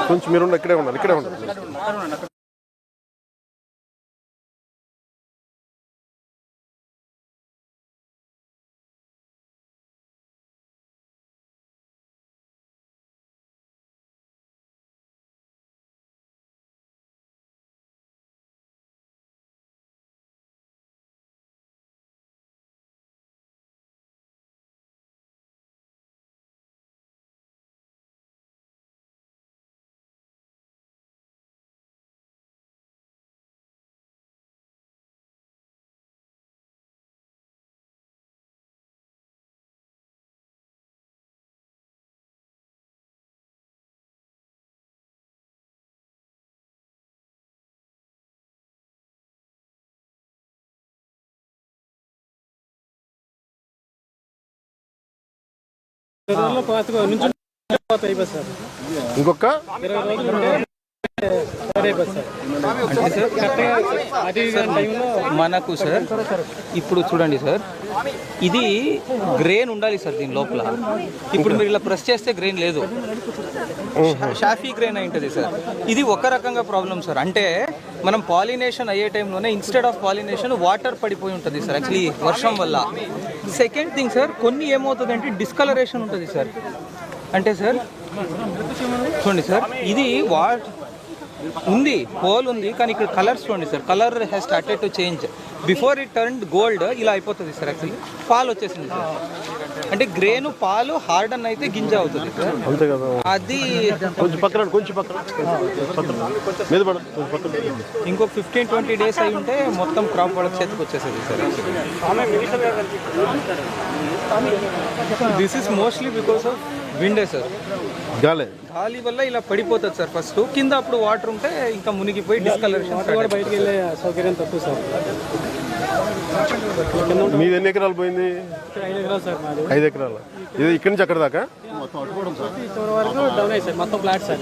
కొంచెం మీరు ఇక్కడే ఉండాలి, ఇక్కడే ఉండాలి. ఇంకొక మనకు సార్ ఇప్పుడు చూడండి సార్, ఇది గ్రెయిన్ ఉండాలి సార్ దీని లోపల. ఇప్పుడు మీరు ఇలా ప్రెస్ చేస్తే గ్రెయిన్ లేదు, షాఫీ గ్రెయిన్ అయి ఉంటుంది సార్. ఇది ఒక రకంగా ప్రాబ్లం సార్. అంటే మనం పాలినేషన్ అయ్యే టైంలోనే ఇన్స్టెడ్ ఆఫ్ పాలినేషన్ వాటర్ పడిపోయి ఉంటుంది సార్ యాక్చువల్లీ వర్షం వల్ల. సెకండ్ థింగ్ సార్, కొన్ని ఏమవుతుంది అంటే డిస్కలరేషన్ ఉంటుంది సార్. అంటే సార్ చూడండి సార్, ఇది ఉంది హోల్ ఉంది, కానీ ఇక్కడ కలర్స్ చూడండి sir, colour has started to change. Before it turned gold ఇలా అయిపోతుంది సార్ యాక్చువల్లీ. పాలు వచ్చేసింది సార్. అంటే గ్రేను పాలు హార్డన్ అయితే గింజ అవుతుంది సార్. అంతే కదా. అది ఇంకో 15-20 డేస్ అయి ఉంటే మొత్తం క్రాప్ వాళ్ళకి చేతికి వచ్చేసేది sir. This is mostly because of విండే సార్. గాలి వల్ల ఇలా పడిపోతుంది సార్. ఫస్ట్ కింద అప్పుడు వాటర్ ఉంటే ఇంకా మునిగిపోయి డిస్కలరేషన్ బయటకు వెళ్ళే సౌకర్యం తక్కువ సార్. మీది ఎన్ని ఎకరాలు పోయింది? 5 ఎకరాలు సార్ మాది. 5 ఎకరాలు. ఇది ఇక్కడి నుంచి అక్కడ దాకా ఇక్కడ వరకు డౌన్ అయ్యి సార్. మొత్తం ఫ్లాట్ సార్.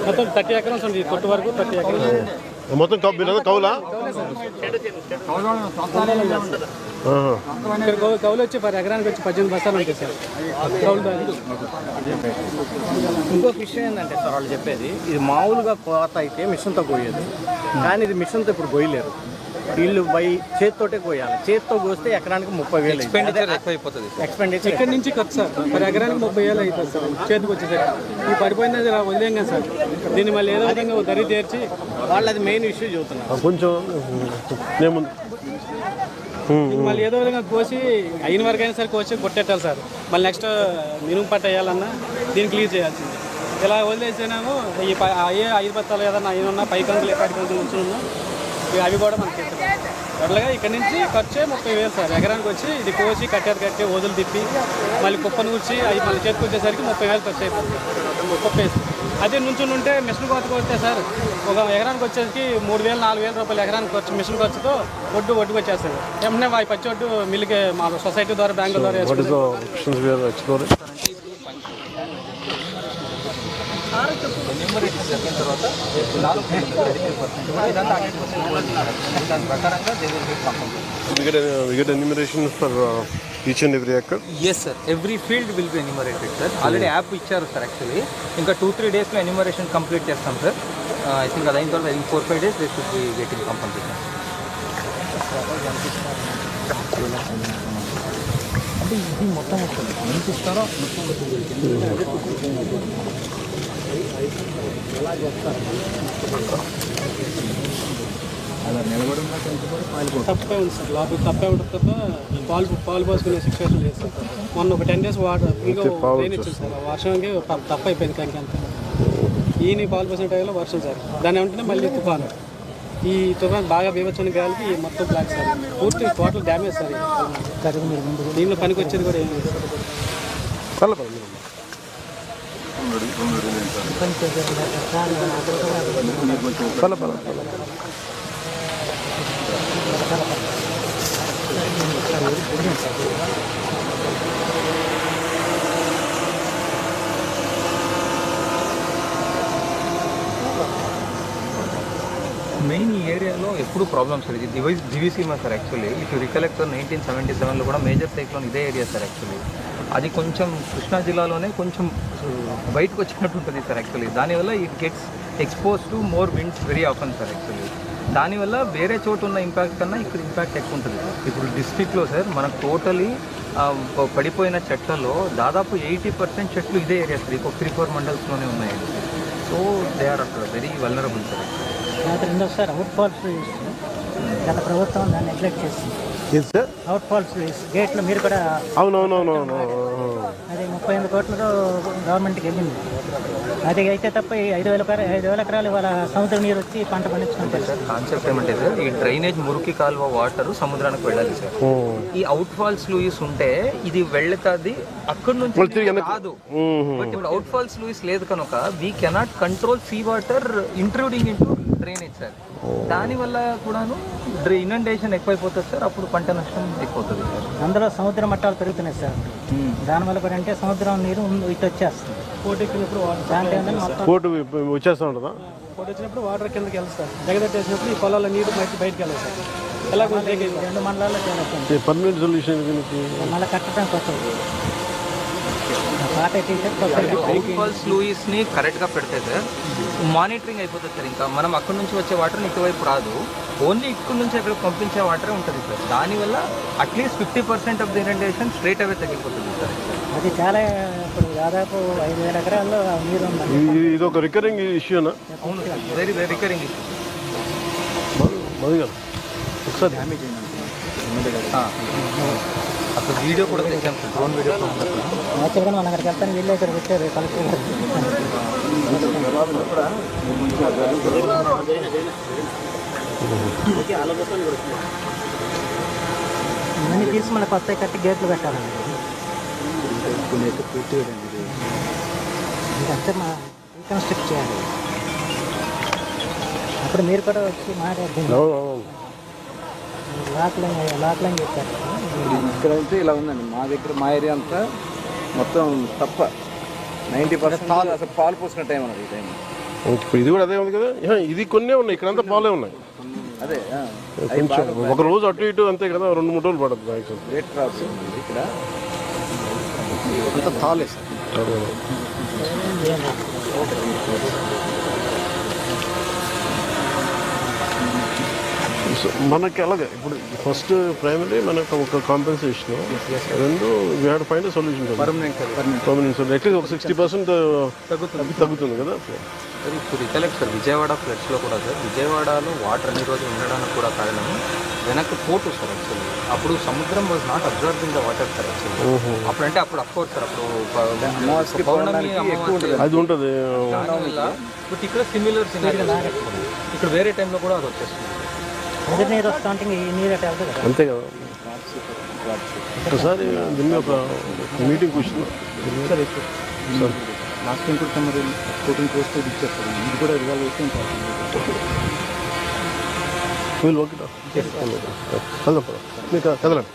మొత్తం 30 ఎకరాలు ఉంది కొట్టు వరకు. 30 ఎకరాలు మొత్తం కౌలా? కౌలు వచ్చి ఎకరానికి వచ్చి 18 బస్తాలు ఉంటాయి సార్ కౌలు. ఇంకొక విషయం ఏంటంటే సార్, వాళ్ళు చెప్పేది ఇది మామూలుగా కోత అయితే మిషన్తో కోయేది, కానీ ఇది మిషన్తో ఇప్పుడు కోయలేరు. వీళ్ళు చేతితోటే కోయాలి. చేతితో కోస్తే ఎకరానికి 30,000 ఎక్స్పెండిచర్ ఎక్కువైపోతుంది. ఎక్స్పెండిచర్ ఇక్కడి నుంచి ఖర్చు సార్. ఎకరానికి 30,000 అవుతుంది సార్ చేతికి వచ్చేసరికి. ఈ పడిపోయినది వదిలేం కదా సార్. దీన్ని మళ్ళీ ఏదో విధంగా దరి తీర్చి వాళ్ళు అది మెయిన్ ఇష్యూ చెబుతున్నారు. కొంచెం మళ్ళీ ఏదో విధంగా కోసి అయిన వరకు అయినా సరే కోసి కొట్టేట్టాలి సార్. మళ్ళీ నెక్స్ట్ మినుము పట్ట వేయాలన్నా దీన్ని క్లియర్ చేయాల్సింది. ఇలా వదిలేసేనాము ఈ అయ్యే 5 బత్తాలు ఏదన్నా అయినా పైకంతులు ఎక్కడికంతులు ఉంచున్నా అవి కూడా మనకి అట్లాగా ఇక్కడ నుంచి ఖర్చే 30,000 సార్. ఎకరానికి వచ్చి ఇది కోసి కట్టి వదులు తిప్పి మళ్ళీ కుప్పను కూర్చి అవి మళ్ళీ చేతికి వచ్చేసరికి 30,000 ఖర్చు అయిపోతుంది. కుప్పేసి అదే నుంచుని ఉంటే మిషన్ కోత కొడితే సార్ ఒక ఎకరానికి వచ్చేసరికి 3,000-4,000 రూపాయలు ఎకరానికి ఖర్చు మిషన్ ఖర్చుతో ఒడ్డుకు వచ్చేస్తుంది. ఏమన్నా ఆ పచ్చి ఒడ్డు మిల్లుకి మా సొసైటీ ద్వారా బ్యాంకుల ద్వారా ఎన్యూమరేషన్ జరిగిన తర్వాత ఇదంతా దాని ప్రకారంగా each and every acre? Yes sir, every field will be enumerated sir. Already app ఇచ్చారు సార్ యాక్చువల్లీ. ఇంకా 2-3 డేస్లో ఎన్యూమరేషన్ కంప్లీట్ చేస్తాం సార్. ఐ థింక్ అది అయిన తర్వాత 4-5 days they should be getting compulsory. అంటే ఇది మొత్తం వస్తుంది ఎంత ఇస్తారో ఎలా చేస్తారు అలా నిలబడి తప్పే ఉంది సార్. లోపల తప్పే ఉంటుంది తప్ప పాలు పోసుకునే సిచ్యువేషన్ లేదు సార్. మొన్న ఒక 10 డేస్ వాటర్ ఇంకా ట్రైన్ ఇచ్చింది సార్. వర్షంకి తప్ప అయిపోయింది. కానీ అంత ఈయన పాలు పోసిన టైంలో వర్షం సార్. దాని ఏమంటేనే మళ్ళీ తుఫాను ఈ తుఫాన్ బాగా బీభత్సమైన గాలికి మొత్తం బ్లాక్ సార్, పూర్తి టోటల్ డ్యామేజ్ సార్. దీనిలో పనికి వచ్చేది కూడా ఏం లేదు సార్. మెయిన్ ఈ ఏరియాలో ఎప్పుడు ప్రాబ్లమ్స్ సార్. ఇది Diviseema sir actually. If you recollect 1977లో కూడా మేజర్ సైక్లోన్ ఇదే ఏరియా సార్ యాక్చువల్లీ. అది కొంచెం కృష్ణా జిల్లాలోనే కొంచెం బయటకు వచ్చినట్టు ఉంటుంది సార్ యాక్చువల్లీ. దానివల్ల it gets expose to more winds very often sir actually. దానివల్ల వేరే చోటు ఉన్న ఇంపాక్ట్ కన్నా ఇక్కడ ఇంపాక్ట్ ఎక్కువ ఉంటుంది సార్. ఇప్పుడు డిస్ట్రిక్ట్లో సార్ మనకు టోటలీ పడిపోయిన చెట్లలో దాదాపు 80% చెట్లు ఇదే ఏరియా సార్. ఇంకొక 3-4 మండల్స్లోనే ఉన్నాయి. So they are very vulnerable sir. రెండోసారి అవుట్ ఫాల్స్ గత ప్రభుత్వం దాన్ని నెగ్లెక్ట్ చేసింది. ఏది సార్? అవుట్ ఫాల్స్ గేట్లు మీరు కూడా అవునవునవునవును. అది 38 కోట్లతో గవర్నమెంట్కి వెళ్ళింది. అది అయితే తప్ప ఈ 5,000 ఎకరాలు ఇవాళ సముద్ర నీరు వచ్చి పంట పండించుకుంటారు సార్. కాన్సెప్ట్ ఏమంటే సార్, ఈ డ్రైనేజ్ మురికి కాలువ వాటర్ సముద్రానికి వెళ్ళాలి సార్. ఈ అవుట్ ఫాల్స్ లూయిస్ ఉంటే ఇది వెళ్తాది అక్కడ నుంచి కాదు. బట్ ఇప్పుడు అవుట్ ఫాల్స్ లూయిస్ లేదు కనుక we cannot control sea water intruding into drainage sir. దానివల్ల కూడాను ఇనండేషన్ ఎక్కువైపోతుంది సార్. అప్పుడు పంట నష్టం ఎక్కువవుతుంది సార్. అందులో సముద్ర మట్టాలు పెరుగుతున్నాయి సార్. దానివల్ల కూడా అంటే సముద్రం నీరు ఇటు వచ్చేస్తుంది. కోటి ఎక్కినప్పుడు వాటర్ దాంట్లో ఏంటంటే మొత్తం కోర్టు వచ్చేస్తా ఉంటుందా? కోటి వచ్చినప్పుడు వాటర్ కిందకి వెళ్తారు. జగదట్టేసినప్పుడు ఈ పొలాల నీరు బయటకు వెళ్ళాలి సార్. ఎలా రెండు మండలాల్లో చేరుతుంది. పర్మనెంట్ సొల్యూషన్ దీనికి మళ్ళీ కట్టడానికి వస్తుంది. పాత టీచర్ అవుట్ ఫాల్స్ లూయిస్ ని కరెక్ట్ గా పెడితే సార్ మానిటరింగ్ అయిపోతుంది సార్. ఇంకా మనం అక్కడ నుంచి వచ్చే వాటర్ ఇటువైపు రాదు. ఓన్లీ ఇక్కడ నుంచి అక్కడ పంపించే వాటరే ఉంటుంది సార్. దానివల్ల at least 50% of the inundation straight away తగ్గిపోతుంది సార్. అది చాలా ఇప్పుడు దాదాపు 5,000 ఎకరాల్లో నీరు ఉంది. ఇది ఒక రికరింగ్ ఇష్యూనా? అవును sir, very very recurring issue. ఒకసారి అసలు వీడియో కూడా తెచ్చాం సార్, డ్రోన్ వీడియో. యాక్చువల్గా మనం అక్కడికి వెళ్తాను, వీళ్ళు ఇక్కడికి వచ్చారు కలెక్టర్ గారు. ఇవన్నీ తీసి మళ్ళీ కొత్త కట్టి గేట్లు పెట్టాలండి. ఇదంతా మా రీకన్స్ట్రక్ట్ చేయాలి. అప్పుడు మీరు కూడా వచ్చి మాట్లాడుతుంది. లాక్లైన్ చెప్పారు. ఇక్కడైతే ఇలా ఉందండి. మా దగ్గర మా ఏరియా అంతా మొత్తం తప్ప 90% అసలు పాలు పోసిన టైం అన్నది ఈ టైం. ఇప్పుడు ఇది కూడా అదే ఉంది కదా. ఇది కొన్నే ఉన్నాయి, ఇక్కడంతా పాలే ఉన్నాయి. అదే కొంచెం ఒక రోజు అటు ఇటు అంతే కదా, 2-3 రోజులు పడుతుంది. రేట్ ప్రాబ్లం ఇక్కడ అంతా తాలే సార్. మనకి అలాగే ఇప్పుడు ఫస్ట్ ప్రైమరీ మనకు ఒక కాంపెన్సేషన్, రెండు we had find solution. Permanent solution at least ఒక 60% తగ్గుతుంది కదా. ఇప్పుడు రికలెక్ట్ సార్, విజయవాడ ఫ్లడ్స్లో కూడా సార్, విజయవాడలో వాటర్ అన్ని రోజులు ఉండడానికి కూడా కారణం వెనక్కి పోటు సార్ యాక్చువల్లీ. అప్పుడు సముద్రం was not observing the water sir actually. అప్పుడు అంటే అప్పుడు అఫ్కోర్స్ సార్, అప్పుడు పౌర్ణమి అది ఉంటుంది. బట్ ఇక్కడ సిమిలర్ ఇక్కడ వేరే టైంలో కూడా అది వచ్చేస్తుంది. అందరి నీరు వస్తూ ఉంటే ఈ నీరు అట్లా వెళ్తుంది కదా. అంతే కదా. ఒకసారి దీన్ని ఒక మీటింగ్ కూర్చున్నాం సార్. లాస్ట్ టైం కూడా మరి కోటింగ్ పోస్ట్ ఇచ్చేస్తారు. ఇది కూడా రిజాల్వ్ అయితే వీళ్ళు ఓకే వెళ్దాం మీకు కదలండి.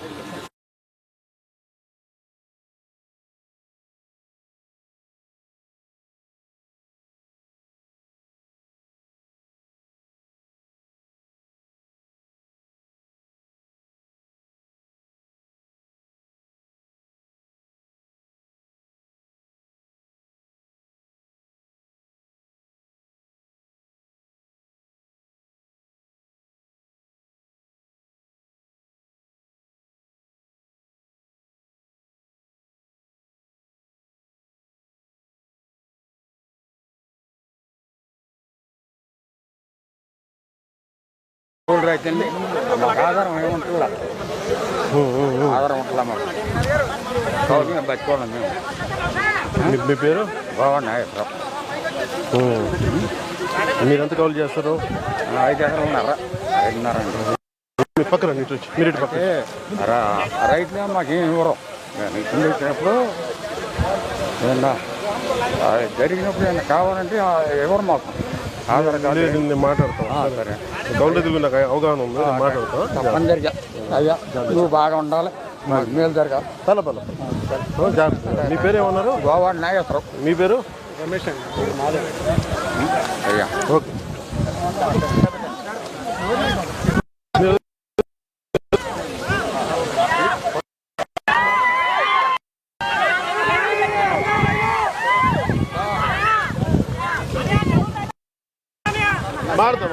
రైతండి మాకు ఆధారం ఏముంటుందా? ఆధారం ఉంటుందా మాకు? బతుకోవాలి మేము. మీ పేరు? బాగున్నాయి. మీరు ఎంత కౌలు చేస్తారు? 5 ఎకరాలున్నర 5.5 అండి. మీ పక్కన ఇటు వచ్చి మీరు ఇటు పక్కన. రైతులే మాకేం ఇవ్వరు. కింద వచ్చినప్పుడు ఏమన్నా జరిగినప్పుడు ఏమన్నా కావాలంటే ఎవరు మాకు ఆధార్ కార్డు. లేదు, నేను మాట్లాడతాను. సరే కౌలు రైతులు నాకు అవగాహన ఉంది, నేను మాట్లాడతాను. తప్పనిసరిగా అయ్యా నువ్వు బాగా ఉండాలి, మాకు మేలు జరగాలి. తల జాగ్రత్త. మీ పేరు ఏమన్నారు? గోవా నాగేశ్వరం. మీ పేరు? రమేష్ అండి. అయ్యా ఓకే. ಮಾಡ್ತಾ